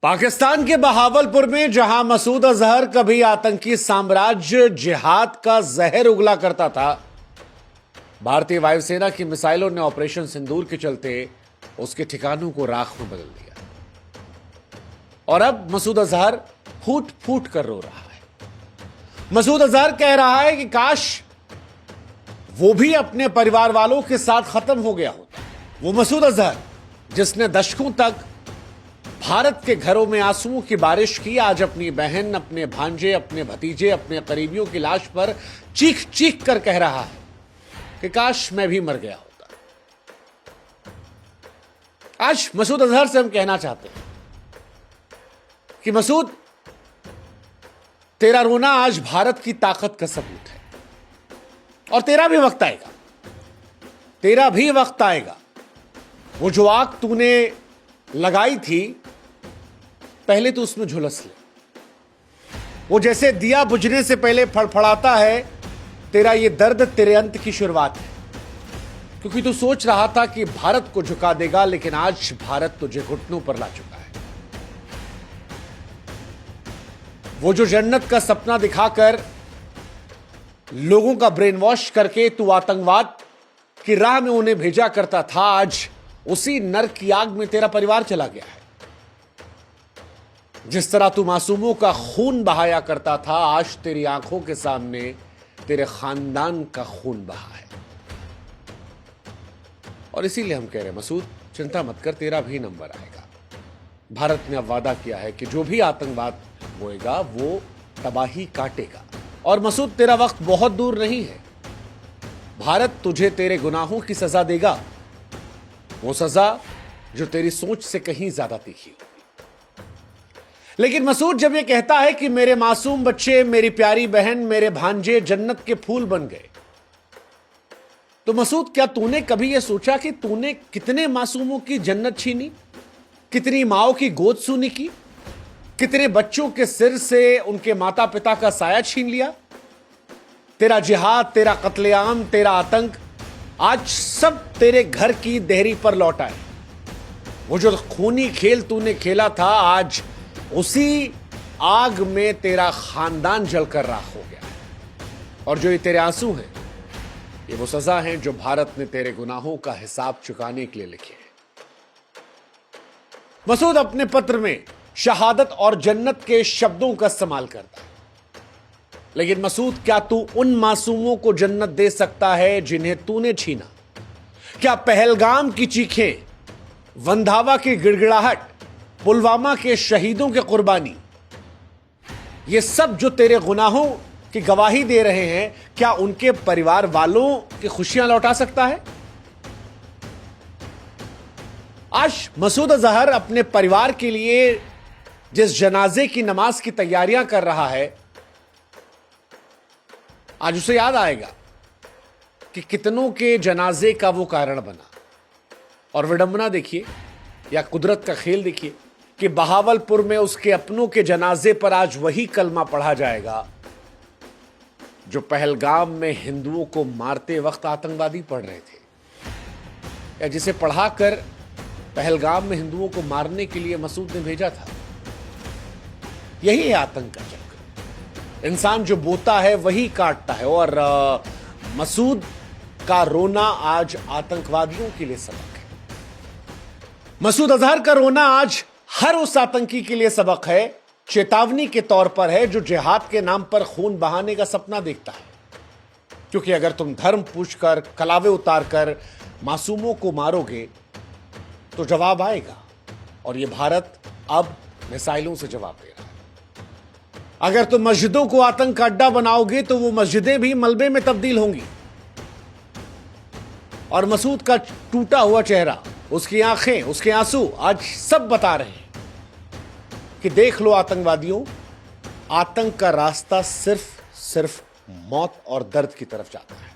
पाकिस्तान के बहावलपुर में जहां मसूद अजहर कभी आतंकी साम्राज्य जिहाद का जहर उगला करता था, भारतीय वायुसेना की मिसाइलों ने ऑपरेशन सिंदूर के चलते उसके ठिकानों को राख में बदल दिया। और अब मसूद अजहर फूट फूट कर रो रहा है। मसूद अजहर कह रहा है कि काश वो भी अपने परिवार वालों के साथ खत्म हो गया होता। वो मसूद अजहर जिसने दशकों तक भारत के घरों में आंसुओं की बारिश की, आज अपनी बहन, अपने भांजे, अपने भतीजे, अपने करीबियों की लाश पर चीख चीख कर कह रहा है कि काश मैं भी मर गया होता। आज मसूद अजहर से हम कहना चाहते हैं कि मसूद, तेरा रोना आज भारत की ताकत का सबूत है और तेरा भी वक्त आएगा, तेरा भी वक्त आएगा। वो जो आग तूने लगाई थी, पहले तो उसमें झुलस ले। वो जैसे दिया बुझने से पहले फड़फड़ाता है, तेरा ये दर्द तेरे अंत की शुरुआत है। क्योंकि तू सोच रहा था कि भारत को झुका देगा, लेकिन आज भारत तुझे घुटनों पर ला चुका है। वो जो जन्नत का सपना दिखाकर लोगों का ब्रेन वॉश करके तू आतंकवाद की राह में उन्हें भेजा करता था, आज उसी नर्क की आग में तेरा परिवार चला गया है। जिस तरह तू मासूमों का खून बहाया करता था, आज तेरी आंखों के सामने तेरे खानदान का खून बहा है। और इसीलिए हम कह रहे हैं मसूद, चिंता मत कर, तेरा भी नंबर आएगा। भारत ने अब वादा किया है कि जो भी आतंकवाद बोएगा वो तबाही काटेगा। और मसूद, तेरा वक्त बहुत दूर नहीं है। भारत तुझे तेरे गुनाहों की सजा देगा, वो सजा जो तेरी सोच से कहीं ज्यादा तीखी होगी। लेकिन मसूद जब ये कहता है कि मेरे मासूम बच्चे, मेरी प्यारी बहन, मेरे भांजे जन्नत के फूल बन गए, तो मसूद, क्या तूने कभी यह सोचा कि तूने कितने मासूमों की जन्नत छीनी, कितनी माओं की गोद सूनी की, कितने बच्चों के सिर से उनके माता पिता का साया छीन लिया? तेरा जिहाद, तेरा कत्लेआम, तेरा आतंक आज सब तेरे घर की देहरी पर लौटा है। वो जो खूनी खेल तूने खेला था, आज उसी आग में तेरा खानदान जलकर राख हो गया है। और जो ये तेरे आंसू हैं, ये वो सजा है जो भारत ने तेरे गुनाहों का हिसाब चुकाने के लिए लिखे हैं। मसूद अपने पत्र में शहादत और जन्नत के शब्दों का इस्तेमाल करता है। लेकिन मसूद, क्या तू उन मासूमों को जन्नत दे सकता है जिन्हें तूने छीना? क्या पहलगाम की चीखें, वंधावा की गिड़गिड़ाहट, पुलवामा के शहीदों की कुर्बानी, ये सब जो तेरे गुनाहों की गवाही दे रहे हैं, क्या उनके परिवार वालों की खुशियां लौटा सकता है? आज मसूद अजहर अपने परिवार के लिए जिस जनाजे की नमाज की तैयारियां कर रहा है, आज उसे याद आएगा कि कितनों के जनाजे का वो कारण बना। और विडंबना देखिए या कुदरत का खेल देखिए कि बहावलपुर में उसके अपनों के जनाजे पर आज वही कलमा पढ़ा जाएगा जो पहलगाम में हिंदुओं को मारते वक्त आतंकवादी पढ़ रहे थे, या जिसे पढ़ाकर पहलगाम में हिंदुओं को मारने के लिए मसूद ने भेजा था। यही है आतंक का चक्र। इंसान जो बोता है वही काटता है। और मसूद का रोना आज आतंकवादियों के लिए सबक है। मसूद अजहर का रोना आज हर उस आतंकी के लिए सबक है, चेतावनी के तौर पर है, जो जिहाद के नाम पर खून बहाने का सपना देखता है। क्योंकि अगर तुम धर्म पूछकर, कलावे उतारकर मासूमों को मारोगे तो जवाब आएगा। और यह भारत अब मिसाइलों से जवाब दे रहा है। अगर तुम मस्जिदों को आतंक का अड्डा बनाओगे तो वो मस्जिदें भी मलबे में तब्दील होंगी। और मसूद का टूटा हुआ चेहरा, उसकी आंखें, उसके आंसू आज सब बता रहे हैं कि देख लो आतंकवादियों, आतंक का रास्ता सिर्फ मौत और दर्द की तरफ जाता है।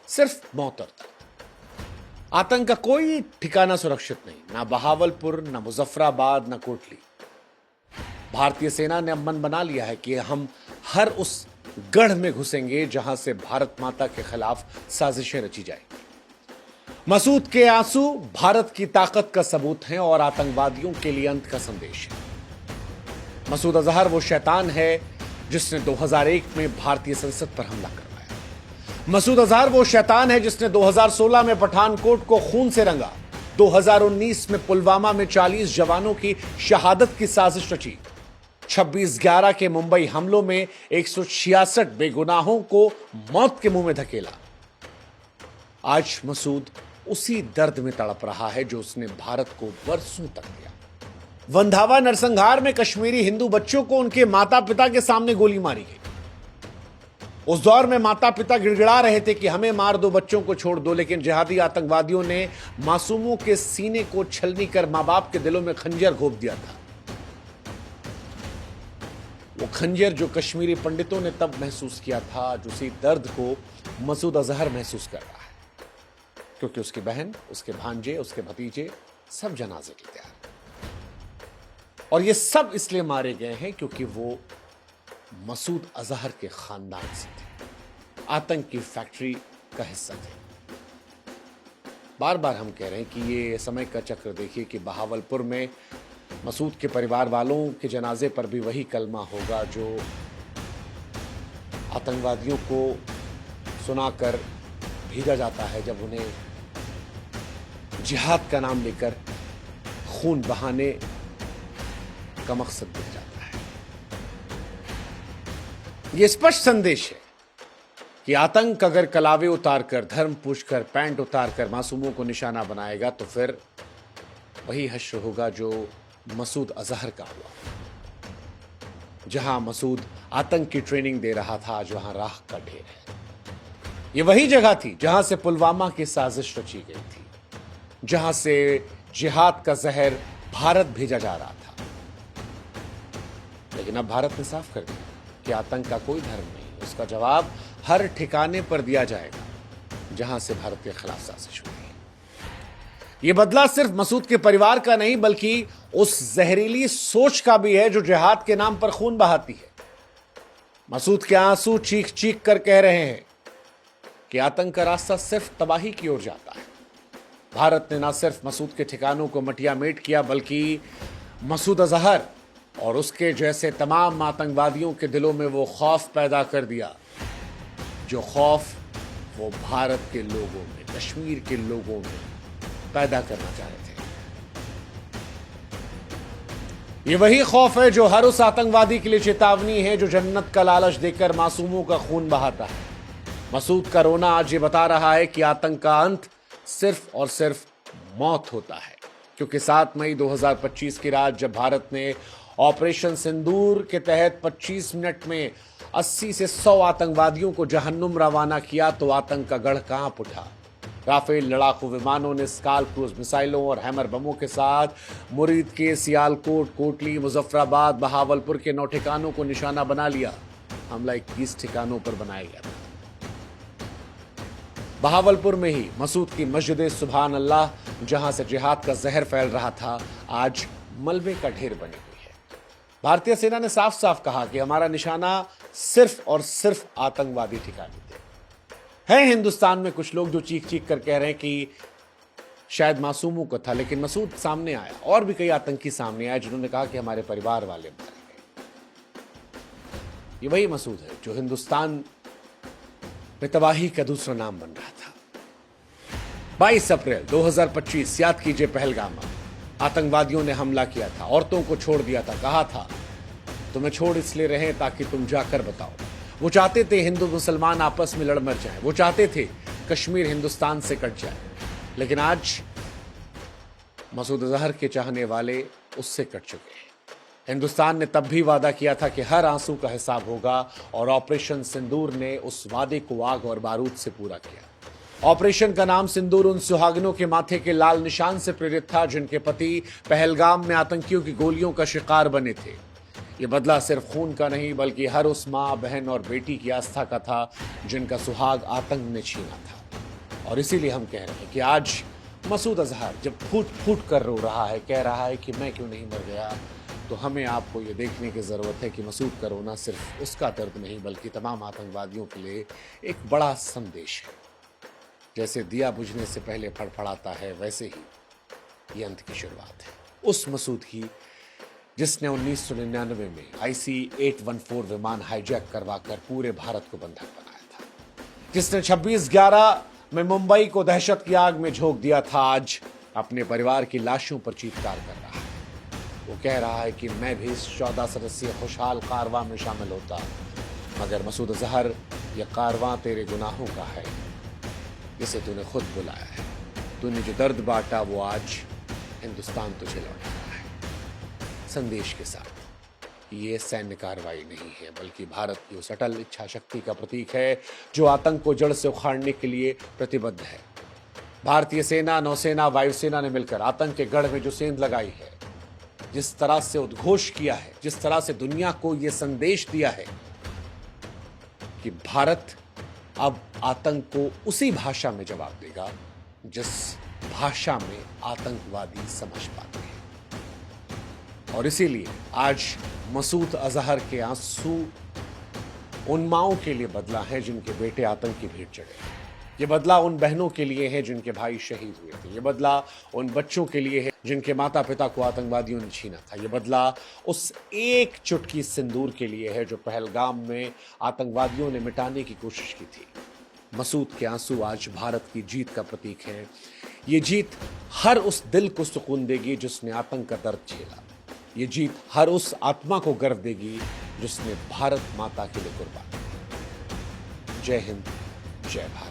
सिर्फ मौत और दर्द। आतंक का कोई ठिकाना सुरक्षित नहीं, ना बहावलपुर, ना मुजफ्फराबाद, ना कोटली। भारतीय सेना ने अब मन बना लिया है कि हम हर उस गढ़ में घुसेंगे जहां से भारत माता के खिलाफ साजिशें रची जाएंगी। मसूद के आंसू भारत की ताकत का सबूत हैं और आतंकवादियों के लिए अंत का संदेश है। मसूद अजहर वो शैतान है जिसने 2001 में भारतीय संसद पर हमला करवाया। मसूद अजहर वो शैतान है जिसने 2016 में पठानकोट को खून से रंगा, 2019 में पुलवामा में 40 जवानों की शहादत की साजिश रची, 26/11 के मुंबई हमलों में 166 बेगुनाहों को मौत के मुंह में धकेला। आज मसूद उसी दर्द में तड़प रहा है जो उसने भारत को बरसों तक दिया। वंधावा नरसंहार में कश्मीरी हिंदू बच्चों को उनके माता पिता के सामने गोली मारी गई। उस दौर में माता पिता गिड़गिड़ा रहे थे कि हमें मार दो, बच्चों को छोड़ दो, लेकिन जिहादी आतंकवादियों ने मासूमों के सीने को छलनी कर मां बाप के दिलों में खंजर घोंप दिया था। वो खंजर जो कश्मीरी पंडितों ने तब महसूस किया था, जो उसी दर्द को मसूद अजहर महसूस कर रहा है, क्योंकि उसकी बहन, उसके भांजे, उसके भतीजे सब जनाजे के तैयार। और ये सब इसलिए मारे गए हैं क्योंकि वो मसूद अजहर के खानदान से थे, आतंक की फैक्ट्री का हिस्सा थे। बार बार हम कह रहे हैं कि ये समय का चक्र देखिए कि बहावलपुर में मसूद के परिवार वालों के जनाजे पर भी वही कलमा होगा जो आतंकवादियों को सुनाकर भेजा जाता है जब उन्हें जिहाद का नाम लेकर खून बहाने का मकसद दिया जाता है। यह स्पष्ट संदेश है कि आतंक अगर कलावे उतारकर, धर्म पूछकर, पैंट उतारकर मासूमों को निशाना बनाएगा तो फिर वही हश्र होगा जो मसूद अजहर का हुआ। जहां मसूद आतंक की ट्रेनिंग दे रहा था, आज वहां राख का ढेर है। यह वही जगह थी जहां से पुलवामा की साजिश रची गई थी, जहां से जिहाद का जहर भारत भेजा जा रहा था। लेकिन अब भारत ने साफ कर दिया कि आतंक का कोई धर्म नहीं, उसका जवाब हर ठिकाने पर दिया जाएगा जहां से भारत के खिलाफ साजिश हुई है। यह बदला सिर्फ मसूद के परिवार का नहीं बल्कि उस जहरीली सोच का भी है जो जिहाद के नाम पर खून बहाती है। मसूद के आंसू चीख चीख कर कह रहे हैं कि आतंक का रास्ता सिर्फ तबाही की ओर जाता है। भारत ने न सिर्फ मसूद के ठिकानों को मटिया मेट किया बल्कि मसूद अजहर और उसके जैसे तमाम आतंकवादियों के दिलों में वो खौफ पैदा कर दिया, जो खौफ वो भारत के लोगों में, कश्मीर के लोगों में पैदा करना चाह रहे थे। ये वही खौफ है जो हर उस आतंकवादी के लिए चेतावनी है जो जन्नत का लालच देकर मासूमों का खून बहाता है। मसूद का रोना आज ये बता रहा है कि आतंक का अंत सिर्फ और सिर्फ मौत होता है, क्योंकि 7 मई 2025 की रात जब भारत ने ऑपरेशन सिंदूर के तहत 25 मिनट में 80 से 100 आतंकवादियों को जहन्नुम रवाना किया तो आतंक का गढ़ कांप उठा। राफेल लड़ाकू विमानों ने स्काल क्रूज मिसाइलों और हैमर बमों के साथ मुरीद के सियालकोट, कोटली, मुजफ्फराबाद, बहावलपुर के 9 ठिकानों को निशाना बना लिया। हमला 21 ठिकानों पर बनाया गया था। बहावलपुर में ही मसूद की मस्जिद सुभान अल्लाह, जहां से जिहाद का जहर फैल रहा था, आज मलबे का ढेर बनी हुई है। भारतीय सेना ने साफ साफ कहा कि हमारा निशाना सिर्फ और सिर्फ आतंकवादी ठिकाने थे। है हिंदुस्तान में कुछ लोग जो चीख चीख कर कह रहे हैं कि शायद मासूमों को था, लेकिन मसूद सामने आया और भी कई आतंकी सामने आए जिन्होंने कहा कि हमारे परिवार वाले मारे गए। ये वही मसूद है जो हिंदुस्तान में तबाही का दूसरा नाम बन रहा था। 22 अप्रैल 2025 याद कीजिए, पहलगाम आतंकवादियों ने हमला किया था, औरतों को छोड़ दिया था, कहा था तुम्हें छोड़ इसलिए रहे ताकि तुम जाकर बताओ। वो चाहते थे हिंदू मुसलमान आपस में लड़ मर जाए, वो चाहते थे कश्मीर हिंदुस्तान से कट जाए, लेकिन आज मसूद अजहर के चाहने वाले उससे कट चुके हैं। हिंदुस्तान ने तब भी वादा किया था कि हर आंसू का हिसाब होगा और ऑपरेशन सिंदूर ने उस वादे को आग और बारूद से पूरा किया। ऑपरेशन का नाम सिंदूर उन सुहागिनों के माथे के लाल निशान से प्रेरित था जिनके पति पहलगाम में आतंकियों की गोलियों का शिकार बने थे। ये बदला सिर्फ खून का नहीं बल्कि हर उस माँ, बहन और बेटी की आस्था का था जिनका सुहाग आतंक ने छीना था। और इसीलिए हम कह रहे हैं कि आज मसूद अजहर जब फूट फूट कर रो रहा है, कह रहा है कि मैं क्यों नहीं मर गया, तो हमें आपको ये देखने की ज़रूरत है कि मसूद का रोना सिर्फ उसका दर्द नहीं बल्कि तमाम आतंकवादियों के लिए एक बड़ा संदेश है। जैसे दिया बुझने से पहले फड़फड़ाता है, वैसे ही ये अंत की शुरुआत है उस मसूद की जिसने 1999 में IC-814 विमान हाईजैक करवाकर पूरे भारत को बंधक बनाया था, जिसने 26/11 में मुंबई को दहशत की आग में झोंक दिया था, आज अपने परिवार की लाशों पर चीत्कार कर रहा है। वो कह रहा है कि मैं भी इस 14 सदस्यीय खुशहाल कारवां में शामिल होता, मगर मसूद अजहर, यह कारवां तेरे गुनाहों का है जिसे तूने खुद बुलाया है। तूने जो दर्द बांटा वो आज हिंदुस्तान तुझे लौटा रहा है। संदेश के साथ ये सैन्य कार्रवाई नहीं है, बल्कि भारत की उस अटल इच्छा शक्ति का प्रतीक है जो आतंक को जड़ से उखाड़ने के लिए प्रतिबद्ध है। भारतीय सेना, नौसेना, वायुसेना ने मिलकर आतंक के गढ़ में जो सेंध लगाई है, जिस तरह से उद्घोष किया है, जिस तरह से दुनिया को यह संदेश दिया है कि भारत अब आतंक को उसी भाषा में जवाब देगा जिस भाषा में आतंकवादी समझ पाते हैं। और इसीलिए आज मसूद अजहर के आंसू उन माओं के लिए बदला है जिनके बेटे आतंक की भेंट चढ़े। ये बदला उन बहनों के लिए है जिनके भाई शहीद हुए थे। ये बदला उन बच्चों के लिए है जिनके माता पिता को आतंकवादियों ने छीना था। ये बदला उस एक चुटकी सिंदूर के लिए है जो पहलगाम में आतंकवादियों ने मिटाने की कोशिश की थी। मसूद के आंसू आज भारत की जीत का प्रतीक है। ये जीत हर उस दिल को सुकून देगी जिसने आतंक का दर्द झेला। ये जीत हर उस आत्मा को गर्व देगी जिसने भारत माता के लिए कुर्बान। जय हिंद, जय भारत।